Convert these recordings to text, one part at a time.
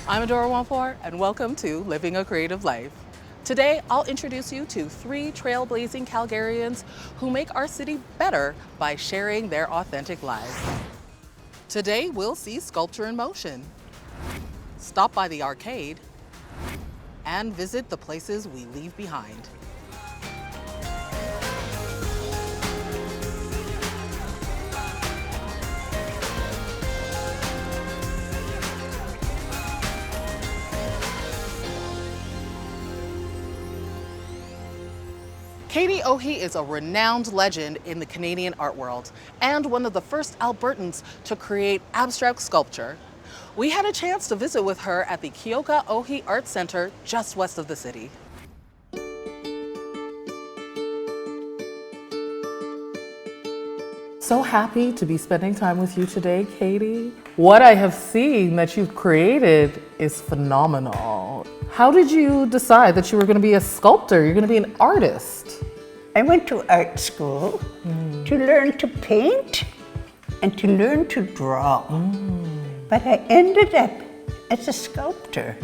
I'm Adora Wampor, and welcome to Living a Creative Life. Today, I'll introduce you to 3 trailblazing Calgarians who make our city better by sharing their authentic lives. Today, we'll see sculpture in motion, stop by the arcade, and visit the places we leave behind. Katie Ohe is a renowned legend in the Canadian art world and one of the first Albertans to create abstract sculpture. We had a chance to visit with her at the Katie Ohe Art Center just west of the city. So happy to be spending time with you today, Katie. What I have seen that you've created is phenomenal. How did you decide that you were going to be a sculptor? You're going to be an artist? I went to art school to learn to paint and to learn to draw. But I ended up as a sculptor.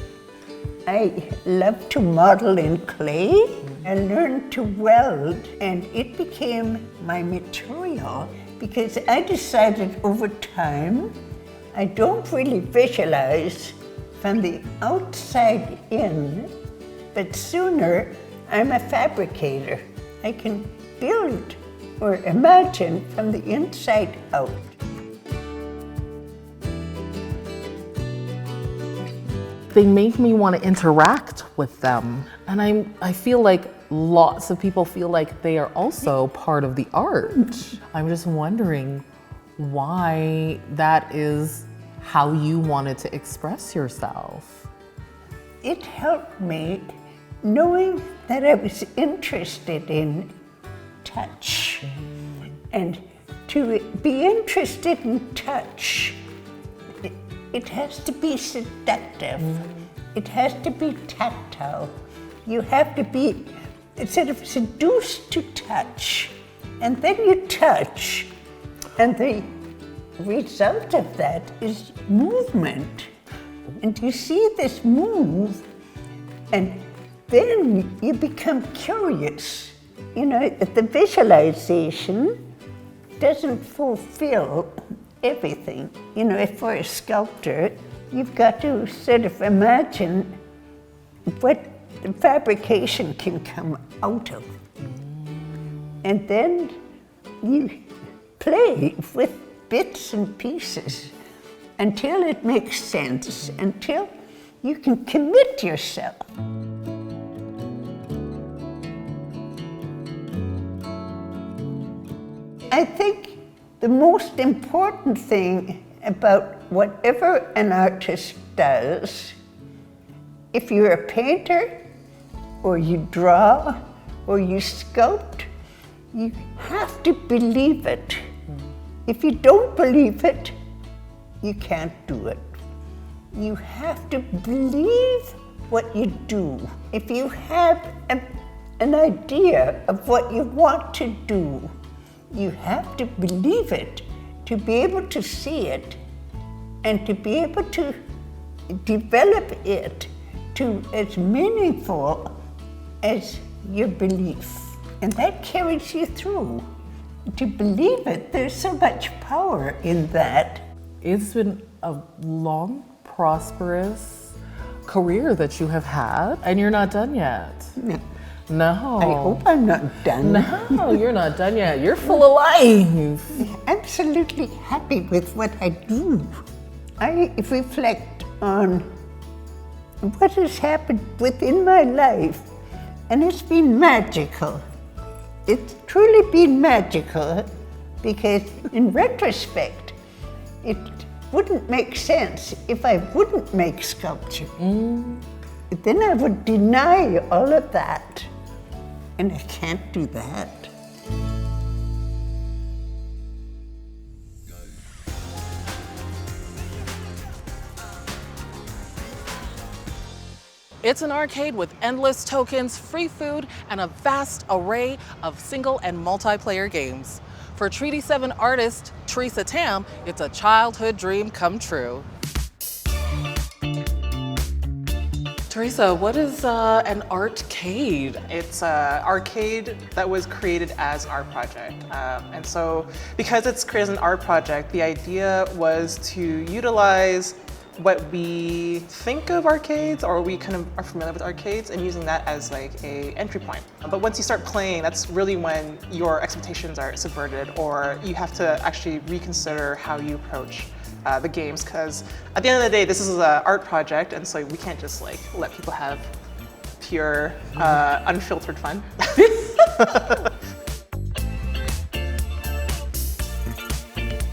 I love to model in clay. I learned to weld, and it became my material because I decided over time I don't really visualize from the outside in, but sooner I'm a fabricator. I can build or imagine from the inside out. They make me want to interact with them. And I feel like lots of people feel like they are also part of the art. I'm just wondering why that is how you wanted to express yourself. It helped me knowing that I was interested in touch. And to be interested in touch, it has to be seductive. It has to be tactile. You have to be sort of seduced to touch. And then you touch, and the result of that is movement. And you see this move, and then you become curious. You know, the visualization doesn't fulfill everything. You know, if for a sculptor, you've got to sort of imagine what the fabrication can come out of. And then you play with bits and pieces until it makes sense, until you can commit yourself. I think the most important thing about whatever an artist does, if you're a painter, or you draw, or you sculpt, you have to believe it. If you don't believe it, you can't do it. You have to believe what you do. If you have an idea of what you want to do, you have to believe it to be able to see it and to be able to develop it to as meaningful as your belief. And that carries you through. To believe it, there's so much power in that. It's been a long, prosperous career that you have had, and you're not done yet. No. I hope I'm not done. No, you're not done yet. You're full of life. Absolutely happy with what I do. I reflect on what has happened within my life, and it's been magical. It's truly been magical because in retrospect, it wouldn't make sense if I wouldn't make sculpture. Then I would deny all of that, and I can't do that. It's an arcade with endless tokens, free food, and a vast array of single and multiplayer games. For Treaty 7 artist Teresa Tam, it's a childhood dream come true. Teresa, what is an artcade? It's an arcade that was created as an art project. And so because it's created as an art project, the idea was to utilize what we think of arcades, or we kind of are familiar with arcades, and using that as like a entry point. But once you start playing, that's really when your expectations are subverted, or you have to actually reconsider how you approach the games, because at the end of the day, this is an art project, and so we can't just like let people have pure, unfiltered fun.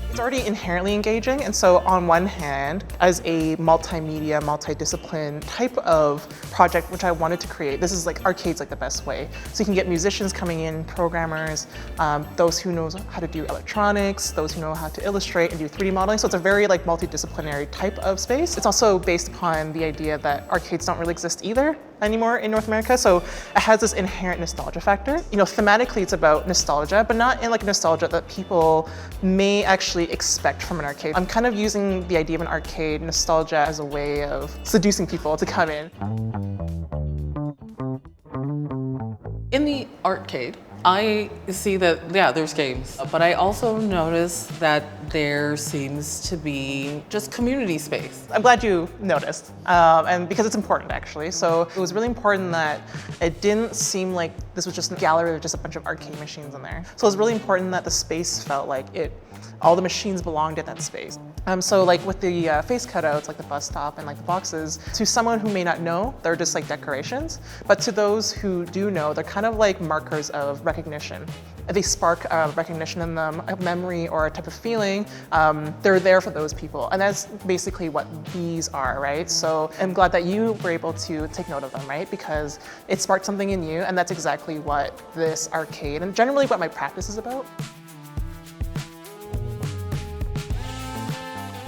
It's already inherently engaging, and so on one hand, as a multimedia, multidiscipline type of project which I wanted to create, this is like arcade's like the best way. So you can get musicians coming in, programmers, those who know how to do electronics, those who know how to illustrate and do 3D modeling. So it's a very like multidisciplinary type of space. It's also based upon the idea that arcades don't really exist either anymore in North America, so it has this inherent nostalgia factor. You know, thematically it's about nostalgia, but not in like nostalgia that people may actually expect from an arcade. I'm kind of using the idea of an arcade nostalgia as a way of seducing people to come in. In the arcade, I see that, yeah, there's games, but I also notice that there seems to be just community space. I'm glad you noticed, and because it's important actually. So it was really important that it didn't seem like this was just a gallery with just a bunch of arcade machines in there. So it was really important that the space felt like all the machines belonged in that space. So like with the face cutouts, like the bus stop and like the boxes, to someone who may not know, they're just like decorations. But to those who do know, they're kind of like markers of recognition. They spark recognition in them, a memory or a type of feeling. They're there for those people. And that's basically what these are, right? So I'm glad that you were able to take note of them, right? Because it sparked something in you, and that's exactly what this arcade, and generally what my practice is about.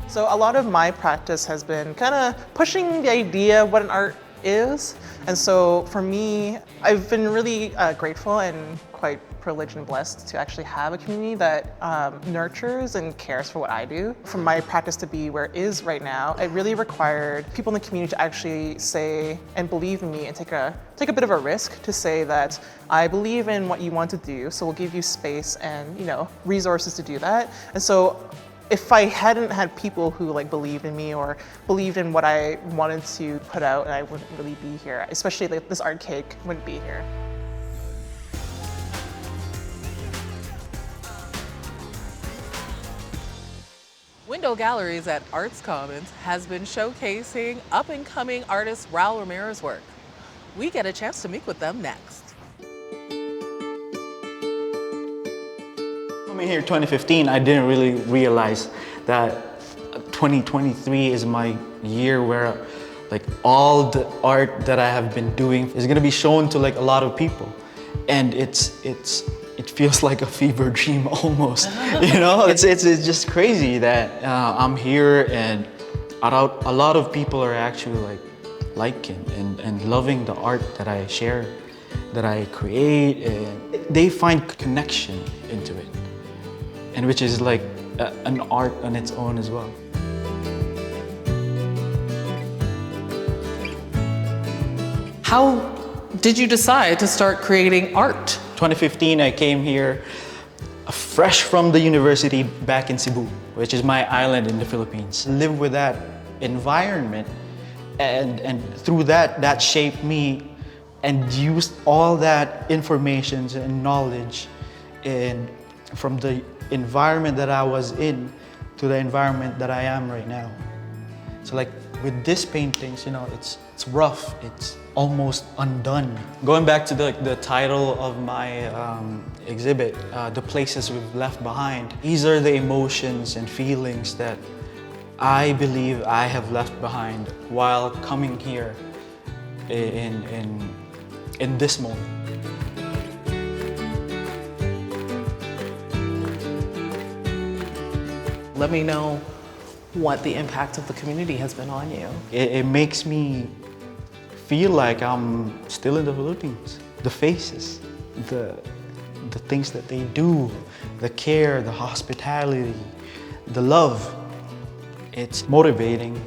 So a lot of my practice has been kind of pushing the idea of what an art is. And so for me, I've been really grateful and quite privileged and blessed to actually have a community that nurtures and cares for what I do. For my practice to be where it is right now, it really required people in the community to actually say and believe in me and take a bit of a risk to say that I believe in what you want to do, so we'll give you space and, you know, resources to do that. And so if I hadn't had people who like believed in me or believed in what I wanted to put out, I wouldn't really be here. Especially like this arcade wouldn't be here. Window Galleries at Arts Commons has been showcasing up-and-coming artist Ryle Ramirez's work. We get a chance to meet with them next. Coming here in 2015, I didn't really realize that 2023 is my year where like all the art that I have been doing is gonna be shown to like a lot of people, and it feels like a fever dream almost. You know, it's just crazy that I'm here and a lot of people are actually like liking and loving the art that I share, that I create, and they find connection into it. And which is like an art on its own as well. How did you decide to start creating art? 2015, I came here fresh from the university back in Cebu, which is my island in the Philippines. Live with that environment, and through that shaped me, and used all that information and knowledge from the environment that I was in to the environment that I am right now. So like with these paintings, you know, it's rough, it's almost undone. Going back to the title of my exhibit, The Places We've Left Behind, these are the emotions and feelings that I believe I have left behind while coming here in this moment. Let me know what the impact of the community has been on you. It makes me feel like I'm still in the Philippines. The faces, the things that they do, the care, the hospitality, the love. It's motivating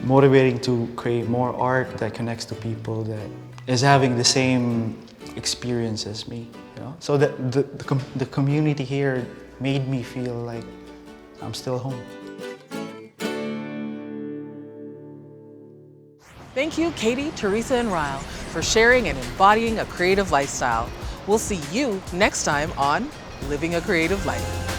motivating to create more art that connects to people that is having the same experience as me. You know? So the community here made me feel like I'm still home. Thank you, Katie, Teresa, and Ryle, for sharing and embodying a creative lifestyle. We'll see you next time on Living a Creative Life.